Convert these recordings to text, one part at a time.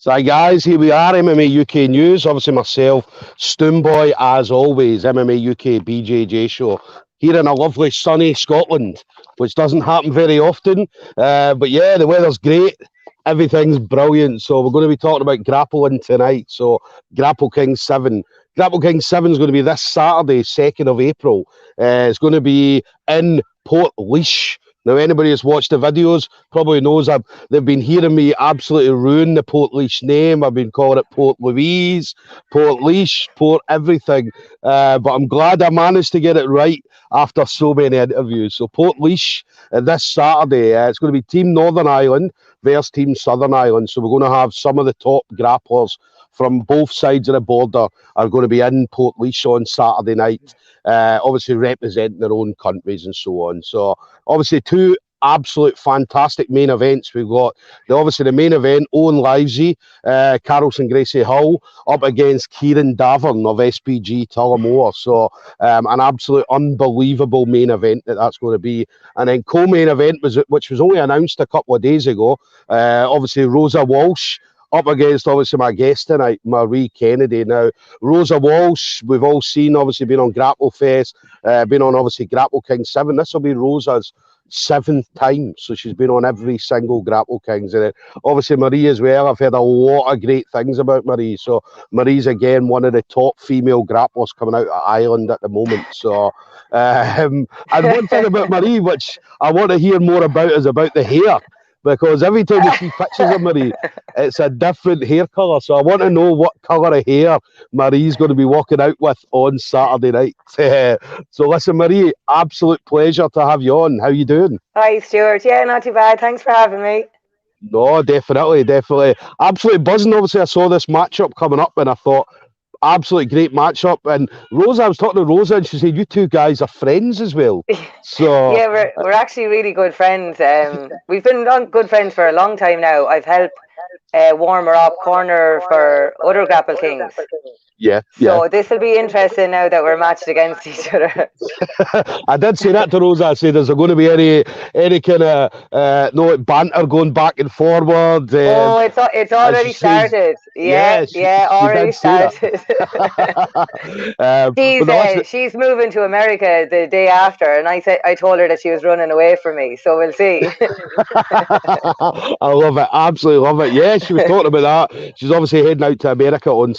So, hi guys, here we are, MMA UK News. Obviously, myself, Stoomboy, as always, MMA UK BJJ show here in a lovely sunny Scotland, which doesn't happen very often. But yeah, the weather's great. Everything's brilliant. So, we're going to be talking about grappling tonight. So, Grapple Kings 7. Grapple Kings 7 is going to be this Saturday, 2nd of April. It's going to be in Port Now, anybody who's watched the videos probably knows they've been hearing me absolutely ruin the Port name. I've been calling it Port Louise, Port Port everything. But I'm glad I managed to get it right after so many interviews. So Port this Saturday, it's going to be Team Northern Ireland versus Team Southern Ireland. So we're going to have some of the top grapplers from both sides of the border are going to be in Port on Saturday night. Obviously representing their own countries and so on. So obviously two absolute fantastic main events. We've got obviously the main event, Owen Livesey, Carlson Gracie Hull up against Kieran Davern of SBG Tullamore. So an absolute unbelievable main event that's going to be. And then co-main event which was only announced a couple of days ago. Obviously Rosa Walsh up against, obviously, my guest tonight, Marie Kennedy. Now, Rosa Walsh, we've all seen, obviously, been on Grapple Fest, been on, obviously, Grapple Kings 7. This will be Rosa's 7th time, so she's been on every single Grapple Kings. And obviously, Marie as well, I've heard a lot of great things about Marie. So, Marie's, again, one of the top female grapplers coming out of Ireland at the moment. So, and one thing about Marie, which I want to hear more about, is about the hair. Because every time we see pictures of Marie, it's a different hair colour. So I want to know what colour of hair Marie's going to be walking out with on Saturday night. So listen, Marie, absolute pleasure to have you on. How you doing? Hi, Stuart. Yeah, not too bad. Thanks for having me. No, definitely. Absolutely buzzing. Obviously, I saw this matchup coming up and I thought, absolutely great matchup. And Rosa, I was talking to Rosa and she said you two guys are friends as well. So yeah, we're actually really good friends. We've been good friends for a long time now. I've helped warm her up, corner for other Grapple Kings. Yeah. So this will be interesting now that we're matched against each other. I did say that to Rosa. I said, is there going to be any kind of no banter going back and forward? It's already started. Already started. She's moving to America the day after, and I told her that she was running away from me. So we'll see. I love it. Absolutely love it. Yeah, she was talking about that. She's obviously heading out to America on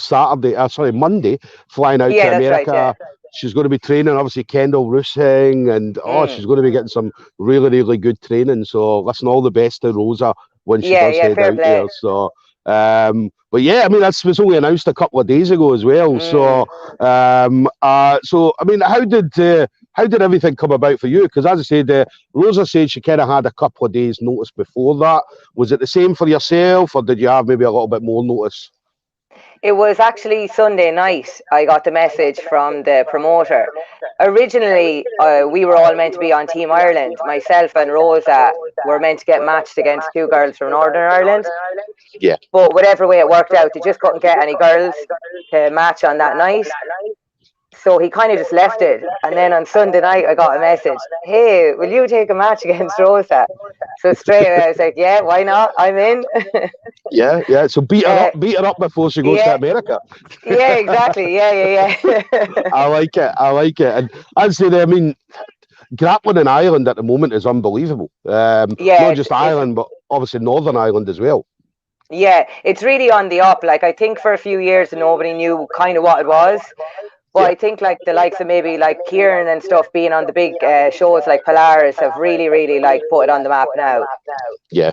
Monday, flying out to America. Right, yeah. She's going to be training, obviously, Kendall Rusing, and she's going to be getting some really, really good training. So, listen, all the best to Rosa when she does head out there. So, but yeah, I mean, that was only announced a couple of days ago as well. So, I mean, how did everything come about for you? Because as I said, Rosa said she kind of had a couple of days' notice before that. Was it the same for yourself, or did you have maybe a little bit more notice? It was actually Sunday night I got the message from the promoter. Originally, we were all meant to be on Team Ireland. Myself and Rosa were meant to get matched against two girls from Northern Ireland. Yeah. But whatever way it worked out, they just couldn't get any girls to match on that night. So he kind of just left it. And then on Sunday night, I got a message, hey, will you take a match against Rosa? So straight away, I was like, yeah, why not? I'm in. Yeah. So beat her up before she goes to America. Yeah, exactly. Yeah. I like it. And as I say, I mean, grappling in Ireland at the moment is unbelievable. Not just Ireland, but obviously Northern Ireland as well. Yeah, it's really on the up. Like, I think for a few years, nobody knew kind of what it was. But I think like the likes of maybe like Kieran and stuff being on the big shows like Polaris have really, really like put it on the map now. Yeah.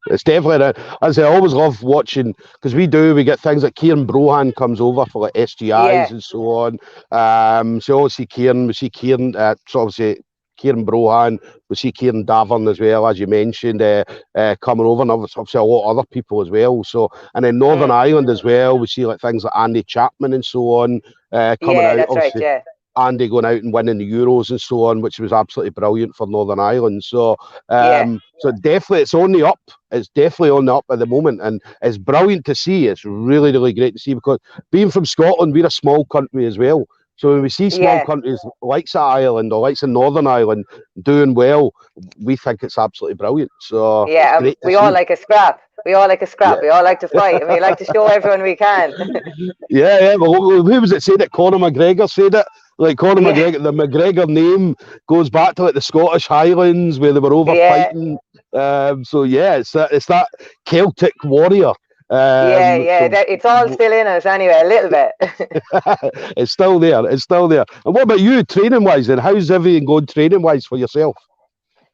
It's definitely, as I always love watching, because we get things like Kieran Brohan comes over for like SGIs and so on. So obviously we see Kieran, so obviously Kieran Brohan, we see Kieran Davern as well, as you mentioned, coming over, and obviously a lot of other people as well. So, and then Northern Ireland as well, we see like things like Andy Chapman and so on coming out. That's right, yeah. Andy going out and winning the Euros and so on, which was absolutely brilliant for Northern Ireland. So, so definitely it's on the up. It's definitely on the up at the moment, and it's brilliant to see. It's really, really great to see, because being from Scotland, we're a small country as well. So when we see small countries like Ireland or like Northern Ireland doing well, we think it's absolutely brilliant. So it's great to we see. all like a scrap. We all like a scrap. We all like to fight, and we like to show everyone we can. Yeah. Well, who was it said it? Conor McGregor said it. Like Conor McGregor, the McGregor name goes back to like the Scottish Highlands where they were over fighting. So yeah, it's that Celtic warrior. It's all still in us anyway, a little bit. It's still there. It's still there. And what about you, training wise? Then how's everything going training wise for yourself?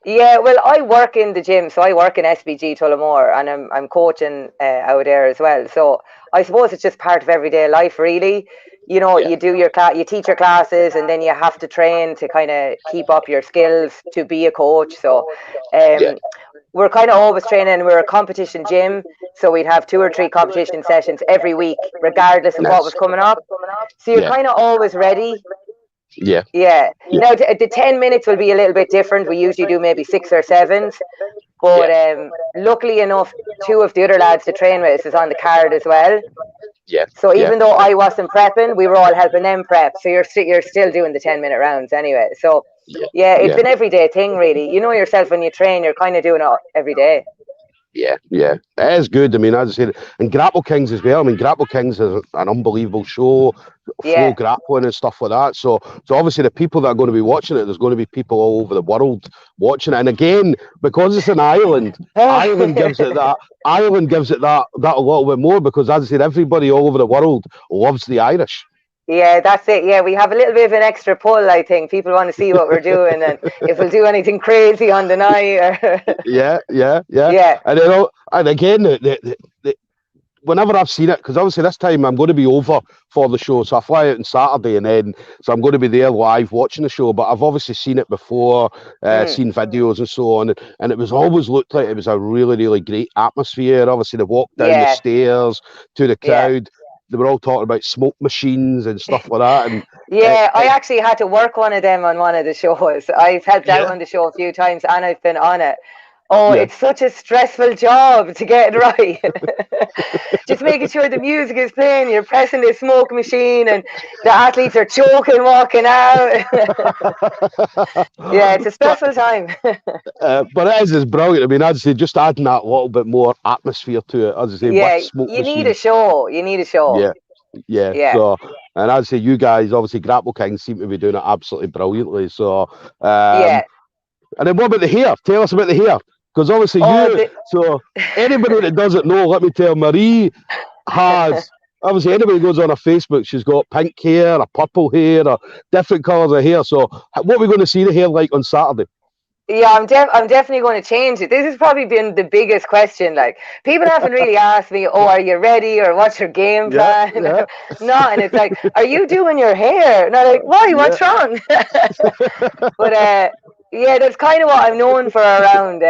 Yeah, well, I work in the gym, so I work in SBG Tullamore, and I'm coaching out there as well. So I suppose it's just part of everyday life, really. You know, you do your you teach your classes, and then you have to train to kind of keep up your skills to be a coach. So, we're kind of always training. We're a competition gym, so we'd have 2 or 3 competition sessions every week, regardless of what was coming up. So you're kind of always ready. Yeah. Now the 10 minutes will be a little bit different. We usually do maybe 6 or 7s, but luckily enough, 2 of the other lads to train with us is on the card as well. So even though I wasn't prepping, we were all helping them prep. So you're still doing the 10-minute rounds anyway. So it's an everyday thing, really. You know yourself, when you train, you're kind of doing it every day. Yeah, it is good. I mean, as I said, and Grapple Kings as well. I mean, Grapple Kings is an unbelievable show, flow grappling and stuff like that. So obviously the people that are going to be watching it, there's going to be people all over the world watching it. And again, because it's in Ireland, Ireland gives it that a little bit more, because as I said, everybody all over the world loves the Irish. Yeah, that's it. Yeah, we have a little bit of an extra pull, I think. People want to see what we're doing, and if we'll do anything crazy on the night. Or Yeah. And again, whenever I've seen it, because obviously this time I'm going to be over for the show, so I fly out on Saturday, and then so I'm going to be there live watching the show. But I've obviously seen it before, seen videos and so on, and it was always looked like it was a really, really great atmosphere. Obviously, the walk down the stairs to the crowd. They were all talking about smoke machines and stuff like that. And I actually had to work one of them on one of the shows. I've helped out on the show a few times, and I've been on it. Oh, it's such a stressful job to get it right. Just making sure the music is playing, you're pressing the smoke machine, and the athletes are choking, walking out. It's a stressful time. But it's brilliant. I mean, as I say, just adding that little bit more atmosphere to it. As I say, with smoke you need a show. You need a show. Yeah. So, and as I say, you guys, obviously, Grapple Kings seem to be doing it absolutely brilliantly. So, and then what about the hair? Tell us about the hair. Because obviously so anybody that doesn't know, let me tell, Marie has, obviously anybody who goes on her Facebook, she's got pink hair, or purple hair, or different colours of hair. So what are we going to see the hair like on Saturday? Yeah, I'm definitely going to change it. This has probably been the biggest question. Like, people haven't really asked me, are you ready, or what's your game plan? No, and it's like, are you doing your hair? And I'm like, why? What's wrong? But that's kind of what I'm known for around.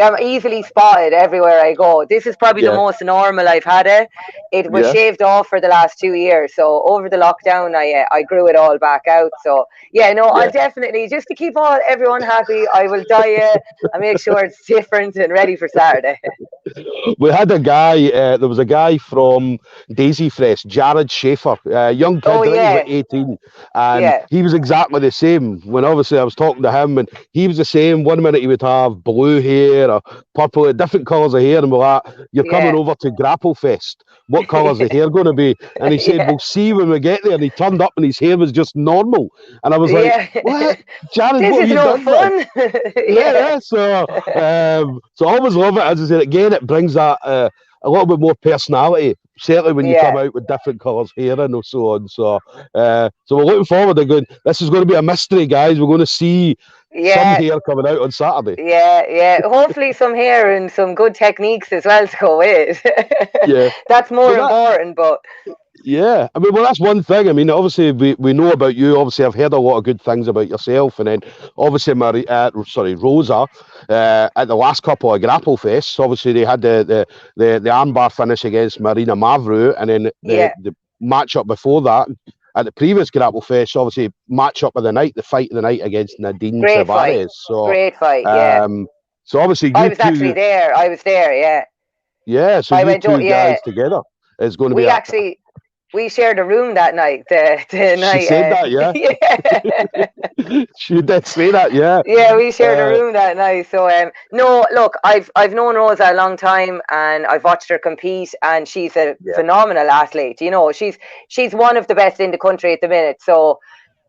I'm easily spotted everywhere I go. This is probably the most normal I've had it. It was shaved off for the last 2 years. So over the lockdown, I grew it all back out. So I'll definitely, just to keep everyone happy, I will dye it and make sure it's different and ready for Saturday. We had a guy, there was a guy from Daisy Fresh, Jared Schaefer, young kid, I think he was like 18, and he was exactly the same. When obviously I was talking to him, and he was the same. 1 minute he would have blue hair or purple, different colours of hair, and we're like, you're coming over to Grapple Fest. What colour's the hair going to be? And he said, we'll see when we get there. And he turned up and his hair was just normal. And I was like, what? Jared, this what is no fun. So I always love it. As I said, again, it brings that a little bit more personality, certainly when you come out with different colours hair and so on. So we're looking forward to going. This is going to be a mystery, guys. We're going to see some hair coming out on Saturday. Hopefully some hair and some good techniques as well to go with it. That's more important, but I mean, well, that's one thing. I mean, obviously we know about you. Obviously, I've heard a lot of good things about yourself, and then obviously Rosa at the last couple of Grapple Fests. Obviously, they had the armbar finish against Marina Mavru, and then the match up before that at the previous Grapple Fest. Obviously, match up of the night, the fight of the night against Nadine Tavares. So great fight, So obviously, I was actually there. I was there, So you two guys together is going to be. we shared a room that night. The She night. said that, yeah. Yeah. She did say that, yeah. Yeah, we shared a room that night. So no, look, I've known Rosa a long time, and I've watched her compete, and she's a phenomenal athlete. You know, she's one of the best in the country at the minute. So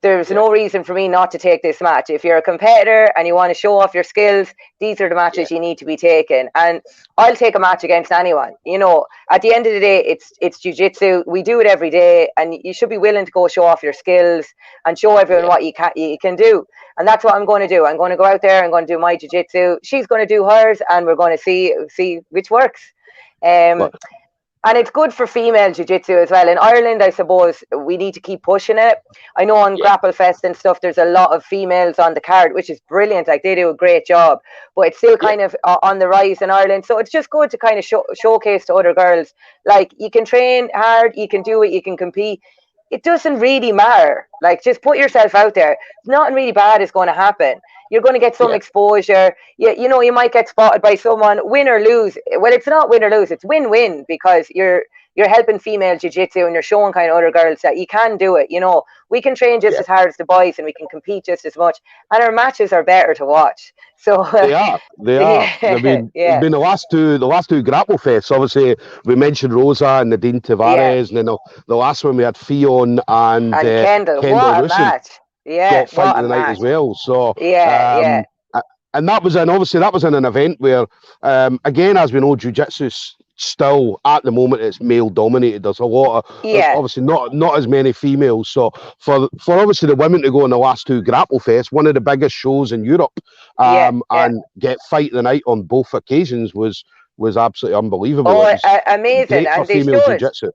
there's no reason for me not to take this match. If you're a competitor and you want to show off your skills, these are the matches you need to be taking. And I'll take a match against anyone. You know, at the end of the day, it's jiu-jitsu. We do it every day, and you should be willing to go show off your skills and show everyone what you can do. And that's what I'm going to do. I'm going to go out there. I'm going to do my jiu-jitsu. She's going to do hers, and we're going to see which works. And it's good for female jiu-jitsu as well. In Ireland, I suppose we need to keep pushing it. I know on Grapple Fest and stuff, there's a lot of females on the card, which is brilliant. Like, they do a great job. But it's still kind of on the rise in Ireland. So it's just good to kind of showcase to other girls. Like, you can train hard, you can do it, you can compete. It doesn't really matter. Like, just put yourself out there. Nothing really bad is going to happen. You're going to get some exposure. You know, you might get spotted by someone, win or lose. Well, it's not win or lose. It's win-win, because you're helping female jiu-jitsu, and you're showing kind of other girls that you can do it. You know, we can train just as hard as the boys, and we can compete just as much. And our matches are better to watch. So they are. I mean, it's been the last two Grapple Fests. Obviously, we mentioned Rosa and Nadine Tavares, and then the last one we had Fionn and Kendall. What a match! Yeah, fight of the night as well. So and that was in an event where, again, as we know, jiu-jitsu still at the moment it's male dominated. There's a lot of obviously not as many females. So for obviously the women to go in the last two Grapple Fest, one of the biggest shows in Europe, and get fight of the night on both occasions was absolutely unbelievable. Oh, amazing! And they female jiu-jitsu.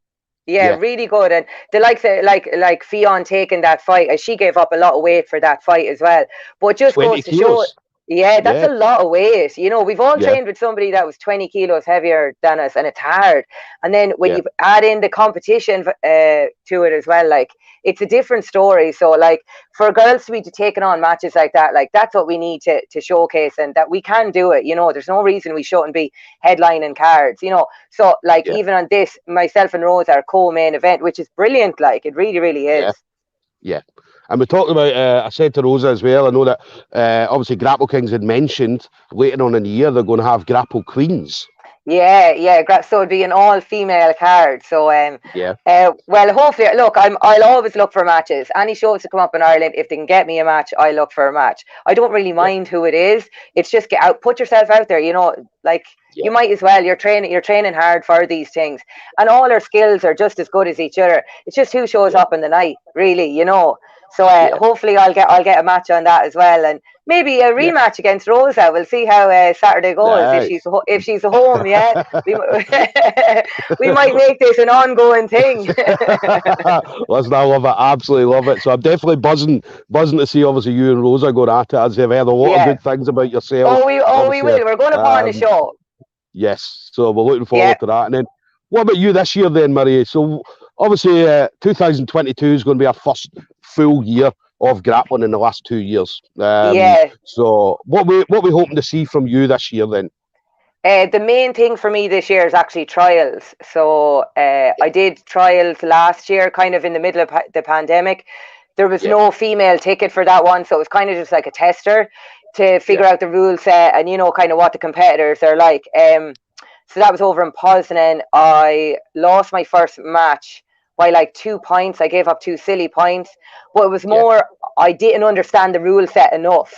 Yeah, really good. And the likes of like Fionn taking that fight, and she gave up a lot of weight for that fight as well. But just goes to show, that's a lot of weight. You know, we've all trained with somebody that was 20 kilos heavier than us, and it's hard. And then when you add in the competition to it as well, like, it's a different story. So, like, for girls to be taking on matches like that, like, that's what we need to showcase, and that we can do it. You know, there's no reason we shouldn't be headlining cards, you know. So, like, even on this, myself and Rose are co-main event, which is brilliant. Like, it really, really is. Yeah. And we talked about, I said to Rosa as well, I know that obviously Grapple Kings had mentioned later on in the year they're going to have Grapple Queens. Yeah. So it'd be an all-female card. So, well, hopefully, look, I'll always look for matches. Any shows that come up in Ireland, if they can get me a match, I look for a match. I don't really mind who it is. It's just get out, put yourself out there. You know, like, you might as well. You're training hard for these things, and all our skills are just as good as each other. It's just who shows up in the night, really. You know. So hopefully I'll get a match on that as well, and maybe a rematch against Rosa. Well, see how Saturday goes. Nice. If she's home, we might make this an ongoing thing. Listen, I love it, absolutely love it. So I'm definitely buzzing to see obviously you and Rosa going at it, as I've heard a lot of good things about yourself. We will. We're going to put on a show. Yes, so we're looking forward to that. And then, what about you this year then, Marie? So obviously 2022 is going to be our first full year of grappling in the last 2 years. So what we hoping to see from you this year then? The main thing for me this year is actually trials. So I did trials last year, kind of in the middle of the pandemic. There was no female ticket for that one, so it was kind of just like a tester to figure out the rule set and, you know, kind of what the competitors are like. So that was over in Poznan. I lost my first match by like 2 points. I gave up 2 silly points, but it was more I didn't understand the rule set enough,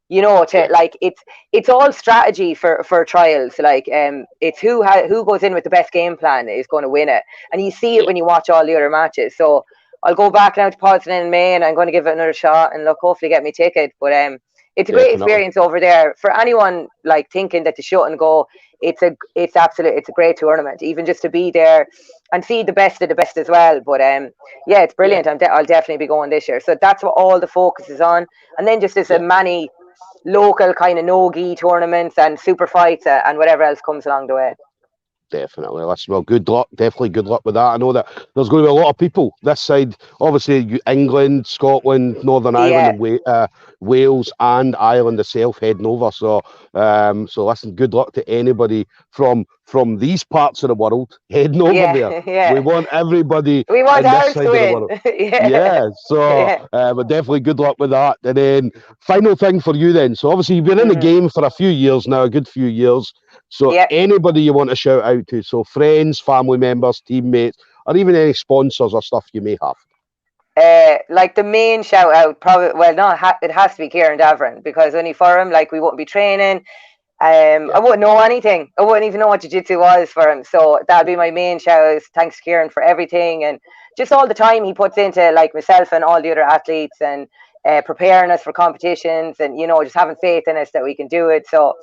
you know, to like it's all strategy for trials. Like it's who goes in with the best game plan is going to win it, and you see it when you watch all the other matches. So I'll go back now to Poznan in May, and I'm going to give it another shot and look, hopefully get me ticket. But it's a great experience over there for anyone like thinking that they shouldn't go. It's a great tournament, even just to be there and see the best of the best as well. But it's brilliant. I'll definitely be going this year. So that's what all the focus is on. And then just as many local kind of no-gi tournaments and super fights and whatever else comes along the way. Definitely. Listen, well, good luck. Definitely good luck with that. I know that there's going to be a lot of people this side. Obviously, England, Scotland, Northern Ireland, and Wales, and Ireland itself heading over. So, listen, good luck to anybody from from these parts of the world heading over there. Yeah. We want everybody We want in this ours side to of the win. world. Yeah, so but definitely good luck with that. And then final thing for you then. So obviously you've been in the game for a few years now, a good few years. So anybody you want to shout out to, so friends, family members, teammates, or even any sponsors or stuff you may have. Like the main shout out, probably, well, it has to be Kieran Davern, because only for him, like, we wouldn't be training. I wouldn't know anything. I wouldn't even know what jiu-jitsu was for him. So that'd be my main shout out. Thanks, Kieran, for everything, and just all the time he puts into, like, myself and all the other athletes, and preparing us for competitions, and, you know, just having faith in us that we can do it. So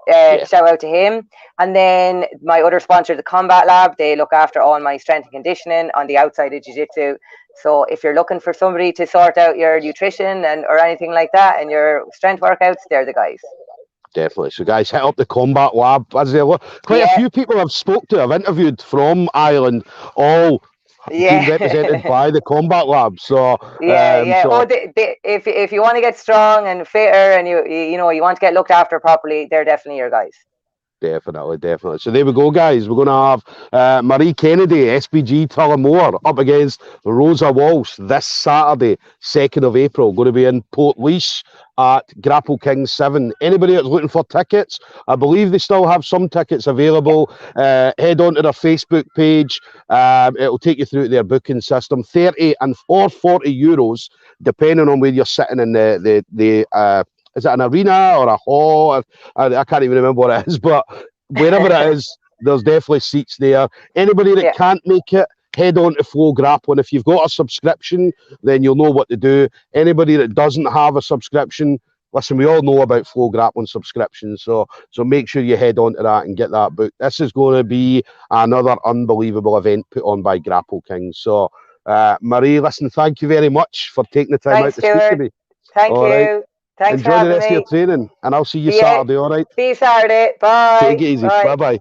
shout out to him. And then my other sponsor, the Combat Lab, they look after all my strength and conditioning on the outside of jiu-jitsu. So if you're looking for somebody to sort out your nutrition or anything like that, and your strength workouts, they're the guys. Definitely. So guys, hit up the Combat Lab. As there quite a few people I've interviewed from Ireland, all being represented by the Combat Lab. So if you want to get strong and fitter, and you know, you want to get looked after properly, they're definitely your guys. Definitely. So there we go, guys. We're going to have Marie Kennedy, SBG Tullamore, up against Rosa Walsh this Saturday, 2nd of April. Going to be in Portlaoise at Grapple Kings 7. Anybody that's looking for tickets, I believe they still have some tickets available. Head on to their Facebook page. It'll take you through their booking system. 30 or 40 euros, depending on where you're sitting in the is it an arena or a hall? I can't even remember what it is, but wherever it is, there's definitely seats there. Anybody that can't make it, head on to Flow Grappling. If you've got a subscription, then you'll know what to do. Anybody that doesn't have a subscription, listen, we all know about Flow Grappling subscriptions, so make sure you head on to that and get that booked. This is going to be another unbelievable event put on by Grapple Kings. So, Marie, listen, thank you very much for taking the time out to speak to me. Thank you. Right. Thanks Enjoy the rest of your training, and I'll see you Saturday, all right? See you Saturday. Bye. Take it easy. Bye-bye.